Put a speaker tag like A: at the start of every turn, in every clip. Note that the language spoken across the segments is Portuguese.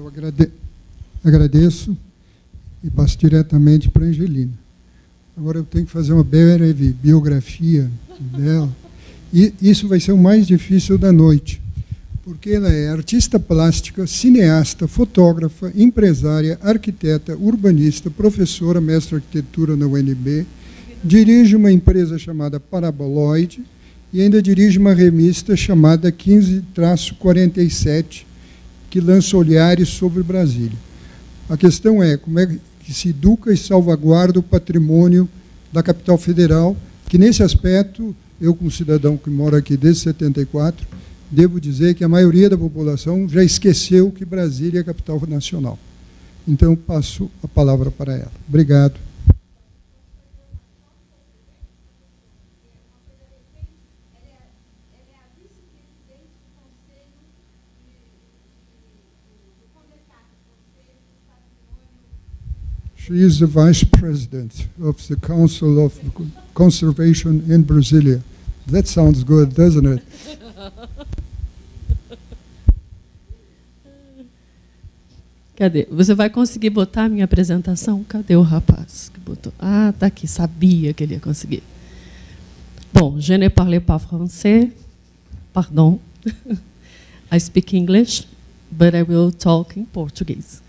A: Eu agradeço e passo diretamente para a Angelina. Agora eu tenho que fazer uma breve biografia dela. E isso vai ser o mais difícil da noite, porque ela é artista plástica, cineasta, fotógrafa, empresária, arquiteta, urbanista, professora, mestre em arquitetura na UNB, dirige uma empresa chamada Paraboloid e ainda dirige uma revista chamada 15-47, que lança olhares sobre Brasília. A questão é como é que se educa e salvaguarda o patrimônio da capital federal, que nesse aspecto, eu como cidadão que moro aqui desde 74, devo dizer que a maioria da população já esqueceu que Brasília é a capital nacional. Então, eu passo a palavra para ela. Obrigado. She is the Vice President of the Council of Conservation in Brasilia. That sounds good, doesn't it?
B: Cadê? Você vai conseguir botar a minha apresentação? Cadê o rapaz que botou? Ah, tá aqui. Sabia que ele ia conseguir. Bom, je ne parle pas français. Pardon. I speak English, but I will talk in Portuguese.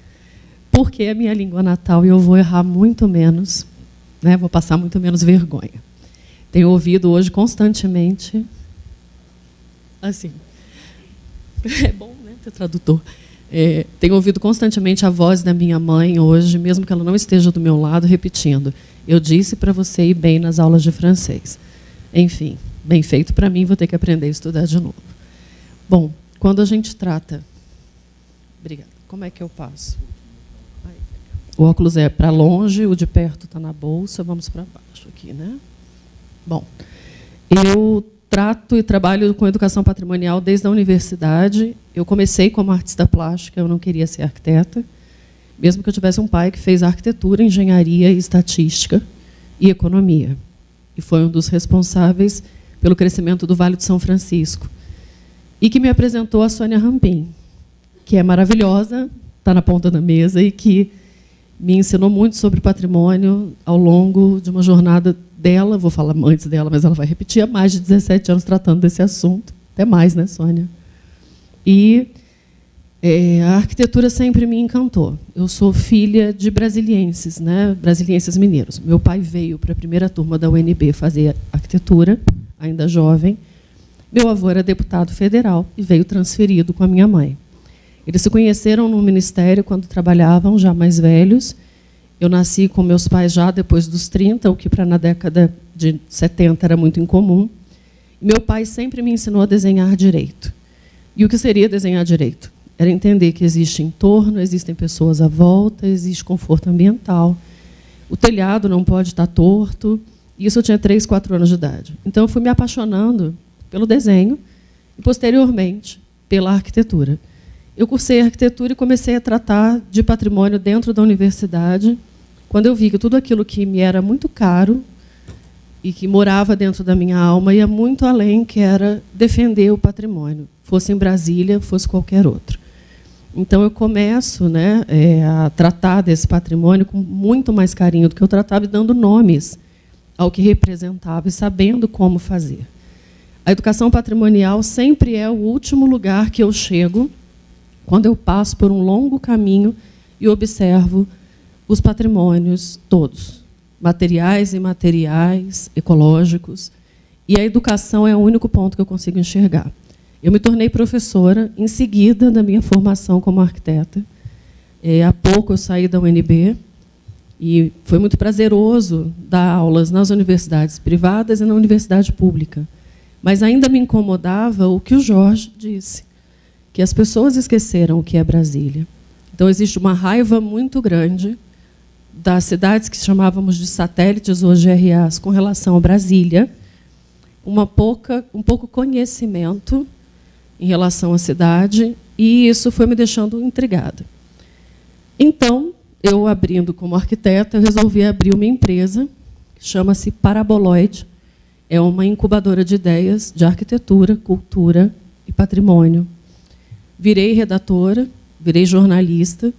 B: Porque é a minha língua natal e eu vou errar muito menos, né? Vou passar muito menos vergonha. Tenho ouvido hoje constantemente, assim, é bom, né, ter tradutor. Tenho ouvido constantemente a voz da minha mãe hoje, mesmo que ela não esteja do meu lado, repetindo: eu disse para você ir bem nas aulas de francês. Enfim, bem feito para mim, vou ter que aprender a estudar de novo. Bom, quando a gente trata... Obrigada. Como é que eu passo? O óculos é para longe, o de perto está na bolsa, vamos para baixo aqui, né? Bom, eu trato e trabalho com educação patrimonial desde a universidade. Eu comecei como artista plástica, eu não queria ser arquiteta, mesmo que eu tivesse um pai que fez arquitetura, engenharia, estatística e economia. E foi um dos responsáveis pelo crescimento do Vale do São Francisco. E que me apresentou a Sônia Rampin, que é maravilhosa, está na ponta da mesa e que me ensinou muito sobre patrimônio ao longo de uma jornada dela, vou falar antes dela, mas ela vai repetir, há mais de 17 anos tratando desse assunto, até mais, né, Sônia? E a arquitetura sempre me encantou. Eu sou filha de brasilienses, né, brasilienses mineiros. Meu pai veio para a primeira turma da UNB fazer arquitetura, ainda jovem. Meu avô era deputado federal e veio transferido com a minha mãe. Eles se conheceram no ministério quando trabalhavam, já mais velhos. Eu nasci com meus pais já depois dos 30, o que para na década de 70 era muito incomum. E meu pai sempre me ensinou a desenhar direito. E o que seria desenhar direito? Era entender que existe entorno, existem pessoas à volta, existe conforto ambiental. O telhado não pode estar torto. Isso eu tinha 3, 4 anos de idade. Então, eu fui me apaixonando pelo desenho e, posteriormente, pela arquitetura. Eu cursei arquitetura e comecei a tratar de patrimônio dentro da universidade, quando eu vi que tudo aquilo que me era muito caro e que morava dentro da minha alma ia muito além, que era defender o patrimônio, fosse em Brasília, fosse qualquer outro. Então, eu começo, né, a tratar desse patrimônio com muito mais carinho do que eu tratava, e dando nomes ao que representava e sabendo como fazer. A educação patrimonial sempre é o último lugar que eu chego quando eu passo por um longo caminho e observo os patrimônios todos, materiais e imateriais, ecológicos, e a educação é o único ponto que eu consigo enxergar. Eu me tornei professora em seguida da minha formação como arquiteta. Há pouco eu saí da UNB e foi muito prazeroso dar aulas nas universidades privadas e na universidade pública. Mas ainda me incomodava o que o Jorge disse, que as pessoas esqueceram o que é Brasília. Então, existe uma raiva muito grande das cidades que chamávamos de satélites, hoje RAs, com relação a Brasília, um pouco conhecimento em relação à cidade, e isso foi me deixando intrigada. Então, eu, abrindo como arquiteta, eu resolvi abrir uma empresa, que chama-se Paraboloid. É uma incubadora de ideias de arquitetura, cultura e patrimônio. Virei redatora, virei jornalista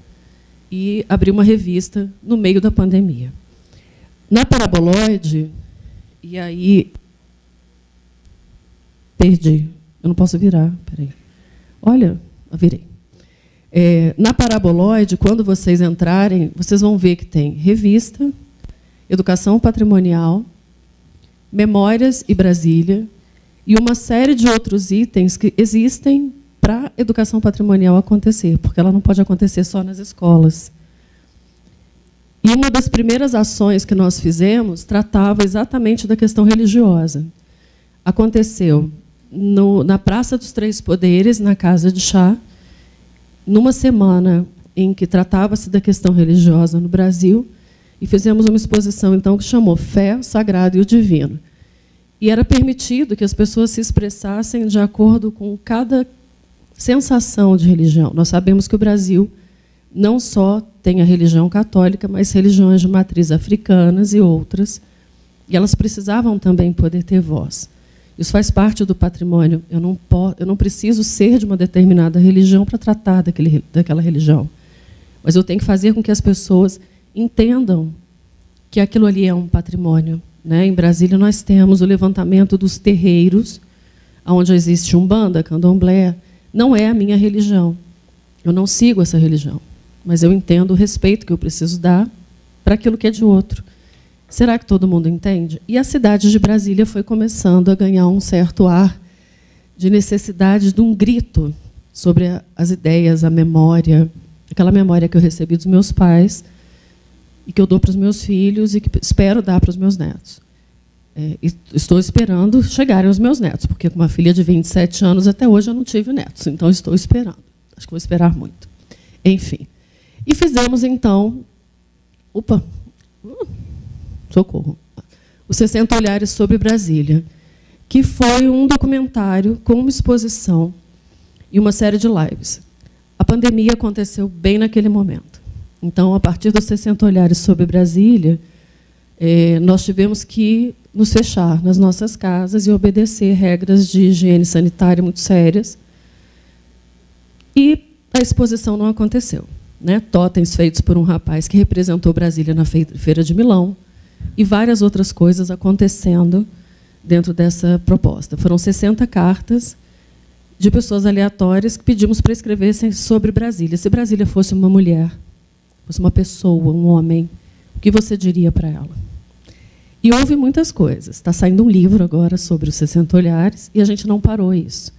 B: e abri uma revista no meio da pandemia. Na Paraboloide, e aí... Perdi. Eu não posso virar. Peraí. Olha, virei. Na Paraboloide, quando vocês entrarem, vocês vão ver que tem revista, educação patrimonial, Memórias e Brasília, e uma série de outros itens que existem para a educação patrimonial acontecer, porque ela não pode acontecer só nas escolas. E uma das primeiras ações que nós fizemos tratava exatamente da questão religiosa. Aconteceu na Praça dos Três Poderes, na Casa de Chá, numa semana em que tratava-se da questão religiosa no Brasil, e fizemos uma exposição, então, que chamou Fé, o Sagrado e o Divino. E era permitido que as pessoas se expressassem de acordo com cada sensação de religião. Nós sabemos que o Brasil não só tem a religião católica, mas religiões de matriz africanas e outras, e elas precisavam também poder ter voz. Isso faz parte do patrimônio. Eu não preciso ser de uma determinada religião para tratar daquela religião, mas eu tenho que fazer com que as pessoas entendam que aquilo ali é um patrimônio. Em Brasília, nós temos o levantamento dos terreiros, onde existe Umbanda, Candomblé. Não é a minha religião. Eu não sigo essa religião, mas eu entendo o respeito que eu preciso dar para aquilo que é de outro. Será que todo mundo entende? E a cidade de Brasília foi começando a ganhar um certo ar de necessidade de um grito sobre as ideias, a memória, aquela memória que eu recebi dos meus pais e que eu dou para os meus filhos e que espero dar para os meus netos. E estou esperando chegarem os meus netos, porque com uma filha de 27 anos até hoje eu não tive netos, então estou esperando. Acho que vou esperar muito. Enfim. E fizemos, então... Opa! Socorro. Os 60 Olhares sobre Brasília, que foi um documentário com uma exposição e uma série de lives. A pandemia aconteceu bem naquele momento. Então, a partir dos 60 Olhares sobre Brasília, nós tivemos que nos fechar nas nossas casas e obedecer regras de higiene sanitária muito sérias. E a exposição não aconteceu. Totens feitos por um rapaz que representou Brasília na Feira de Milão e várias outras coisas acontecendo dentro dessa proposta. Foram 60 cartas de pessoas aleatórias que pedimos para escrevessem sobre Brasília. Se Brasília fosse uma mulher, fosse uma pessoa, um homem, o que você diria para ela? E houve muitas coisas. Está saindo um livro agora sobre os 60 Olhares e a gente não parou isso.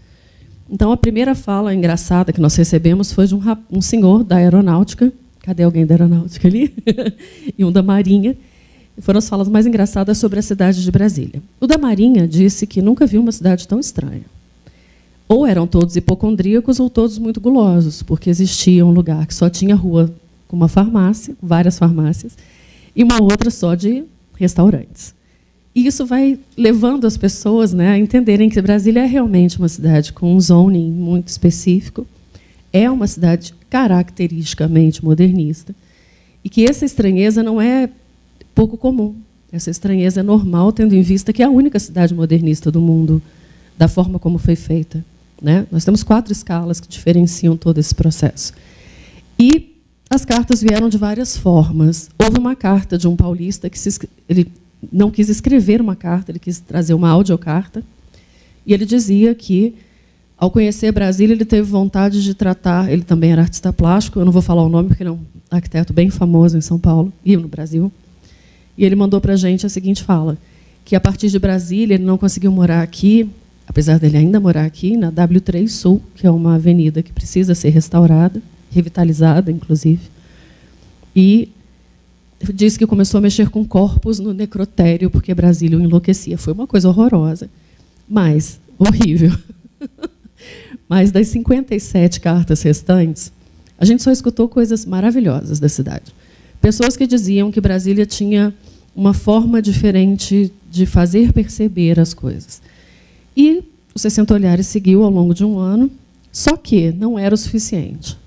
B: Então, a primeira fala engraçada que nós recebemos foi de um senhor da aeronáutica. Cadê alguém da aeronáutica ali? E um da Marinha. E foram as falas mais engraçadas sobre a cidade de Brasília. O da Marinha disse que nunca viu uma cidade tão estranha. Ou eram todos hipocondríacos ou todos muito gulosos, porque existia um lugar que só tinha rua com uma farmácia, várias farmácias, e uma outra só de restaurantes. E isso vai levando as pessoas a entenderem que Brasília é realmente uma cidade com um zoning muito específico, é uma cidade caracteristicamente modernista, e que essa estranheza não é pouco comum. Essa estranheza é normal, tendo em vista que é a única cidade modernista do mundo, da forma como foi feita. Nós temos 4 escalas que diferenciam todo esse processo. E as cartas vieram de várias formas. Houve uma carta de um paulista que ele não quis escrever uma carta, ele quis trazer uma audiocarta, e ele dizia que, ao conhecer Brasília, ele teve vontade de tratar, ele também era artista plástico, eu não vou falar o nome, porque ele é um arquiteto bem famoso em São Paulo e no Brasil, e ele mandou para a gente a seguinte fala, que, a partir de Brasília, ele não conseguiu morar aqui, apesar dele ainda morar aqui, na W3 Sul, que é uma avenida que precisa ser restaurada, revitalizada, inclusive, e disse que começou a mexer com corpos no necrotério, porque Brasília o enlouquecia. Foi uma coisa horrorosa, mas horrível. Mas das 57 cartas restantes, a gente só escutou coisas maravilhosas da cidade. Pessoas que diziam que Brasília tinha uma forma diferente de fazer perceber as coisas. E os 60 Olhares seguiu ao longo de um ano, só que não era o suficiente.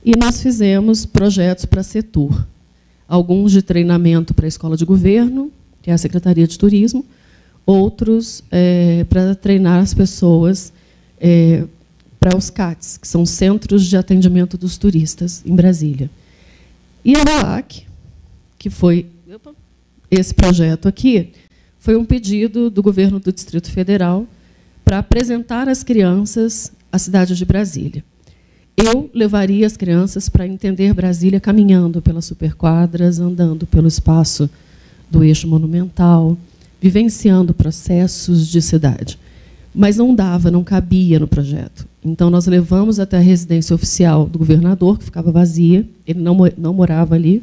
B: E nós fizemos projetos para a Setur, alguns de treinamento para a Escola de Governo, que é a Secretaria de Turismo, outros para treinar as pessoas para os CATs, que são Centros de Atendimento dos Turistas, em Brasília. E a ROAC, que foi esse projeto aqui, foi um pedido do governo do Distrito Federal para apresentar às crianças a cidade de Brasília. Eu levaria as crianças para entender Brasília caminhando pelas superquadras, andando pelo espaço do eixo monumental, vivenciando processos de cidade. Mas não dava, não cabia no projeto. Então, nós levamos até a residência oficial do governador, que ficava vazia, ele não morava ali,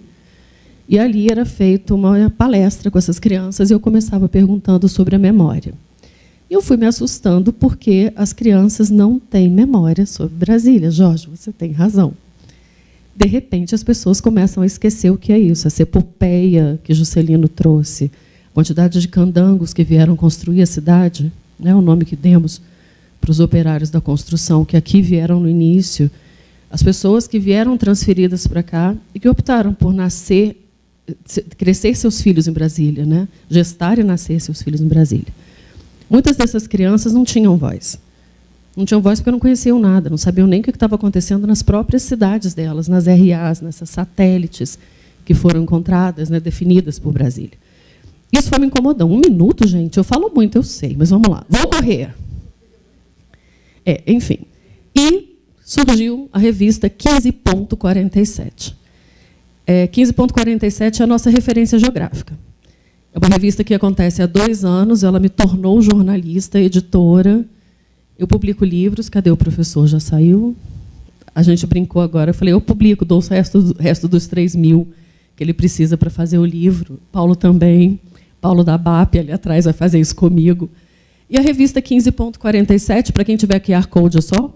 B: e ali era feita uma palestra com essas crianças, e eu começava perguntando sobre a memória. E eu fui me assustando, porque as crianças não têm memória sobre Brasília. Jorge, você tem razão. De repente, as pessoas começam a esquecer o que é isso, essa epopeia que Juscelino trouxe, a quantidade de candangos que vieram construir a cidade, né, o nome que demos para os operários da construção, que aqui vieram no início, as pessoas que vieram transferidas para cá e que optaram por nascer, crescer seus filhos em Brasília, né, gestar e nascer seus filhos em Brasília. Muitas dessas crianças não tinham voz. Não tinham voz porque não conheciam nada, não sabiam nem o que estava acontecendo nas próprias cidades delas, nas RAs, nessas satélites que foram encontradas, né, definidas por Brasília. Isso foi me incomodando. 1 minuto, gente, eu falo muito, eu sei, mas vamos lá. Vou correr. Enfim. E surgiu a revista 15.47. 15.47 é a nossa referência geográfica. É uma revista que acontece há 2 anos, ela me tornou jornalista, editora. Eu publico livros. Cadê o professor? Já saiu? A gente brincou agora. Eu falei, eu publico, dou o resto dos 3.000 que ele precisa para fazer o livro. Paulo também. Paulo da BAP, ali atrás, vai fazer isso comigo. E a revista 15.47, para quem tiver QR Code, é só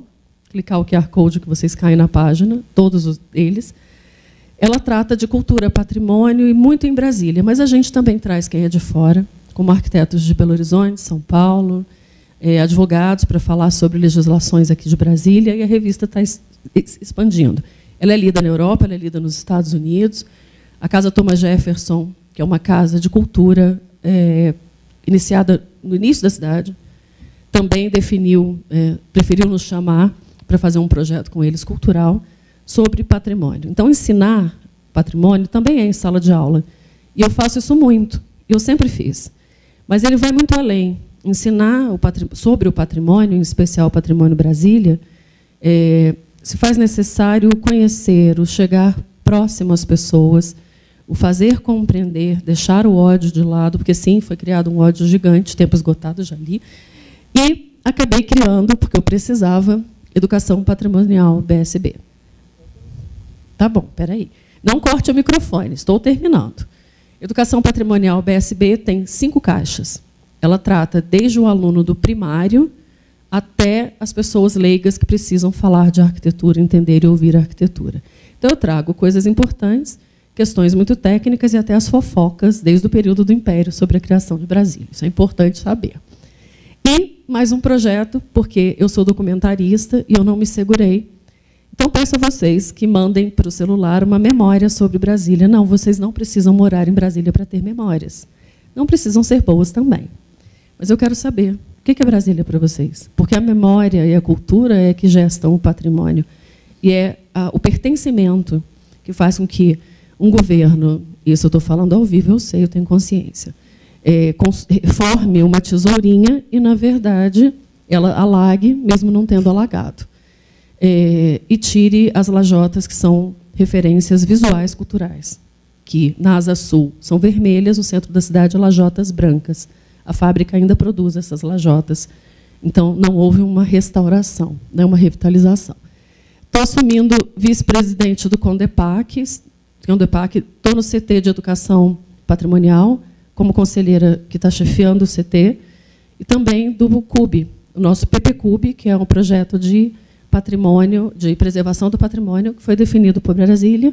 B: clicar o QR Code que vocês caem na página, todos eles. Ela trata de cultura, patrimônio e muito em Brasília, mas a gente também traz quem é de fora, como arquitetos de Belo Horizonte, São Paulo, advogados para falar sobre legislações aqui de Brasília, e a revista está expandindo. Ela é lida na Europa, ela é lida nos Estados Unidos. A Casa Thomas Jefferson, que é uma casa de cultura iniciada no início da cidade, também preferiu nos chamar para fazer um projeto com eles cultural sobre patrimônio. Então, ensinar patrimônio também é em sala de aula. E eu faço isso muito, eu sempre fiz. Mas ele vai muito além. Ensinar sobre o patrimônio, em especial o Patrimônio Brasília, se faz necessário conhecer, o chegar próximo às pessoas, o fazer compreender, deixar o ódio de lado, porque, sim, foi criado um ódio gigante, tempo esgotado, já li, e acabei criando, porque eu precisava, Educação Patrimonial, BSB. Tá bom, espera aí. Não corte o microfone, estou terminando. Educação Patrimonial, BSB, tem 5 caixas. Ela trata desde o aluno do primário até as pessoas leigas que precisam falar de arquitetura, entender e ouvir a arquitetura. Então, eu trago coisas importantes, questões muito técnicas e até as fofocas, desde o período do Império, sobre a criação de Brasília. Isso é importante saber. E mais um projeto, porque eu sou documentarista e eu não me segurei. Então, peço a vocês que mandem para o celular uma memória sobre Brasília. Não, vocês não precisam morar em Brasília para ter memórias. Não precisam ser boas também. Mas eu quero saber, o que é Brasília para vocês? Porque a memória e a cultura é que gestam o patrimônio. E é o pertencimento que faz com que um governo, isso eu estou falando ao vivo, eu sei, eu tenho consciência, forme uma tesourinha e, na verdade, ela alague, mesmo não tendo alagado. E tire as lajotas, que são referências visuais culturais, que na Asa Sul são vermelhas, no centro da cidade, lajotas brancas. A fábrica ainda produz essas lajotas. Então, não houve uma restauração, né, uma revitalização. Estou assumindo vice-presidente do CONDEPAC, estou no CT de Educação Patrimonial, como conselheira que está chefiando o CT, e também do CUB, o nosso PPCUB, que é um projeto de patrimônio, de preservação do patrimônio, que foi definido por Brasília,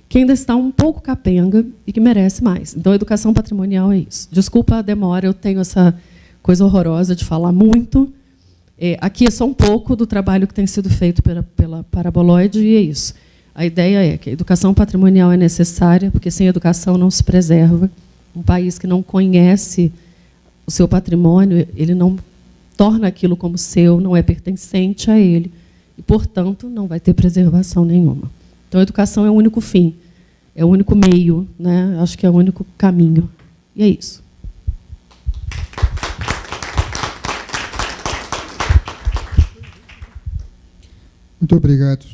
B: que ainda está um pouco capenga e que merece mais. Então, a educação patrimonial é isso. Desculpa a demora, eu tenho essa coisa horrorosa de falar muito. Aqui é só um pouco do trabalho que tem sido feito pela Paraboloide, e é isso. A ideia é que a educação patrimonial é necessária, porque sem educação não se preserva. Um país que não conhece o seu patrimônio, ele não torna aquilo como seu, não é pertencente a ele, e, portanto, não vai ter preservação nenhuma. Então, a educação é o único fim, é o único meio, né? Acho que é o único caminho. E é isso.
A: Muito obrigado.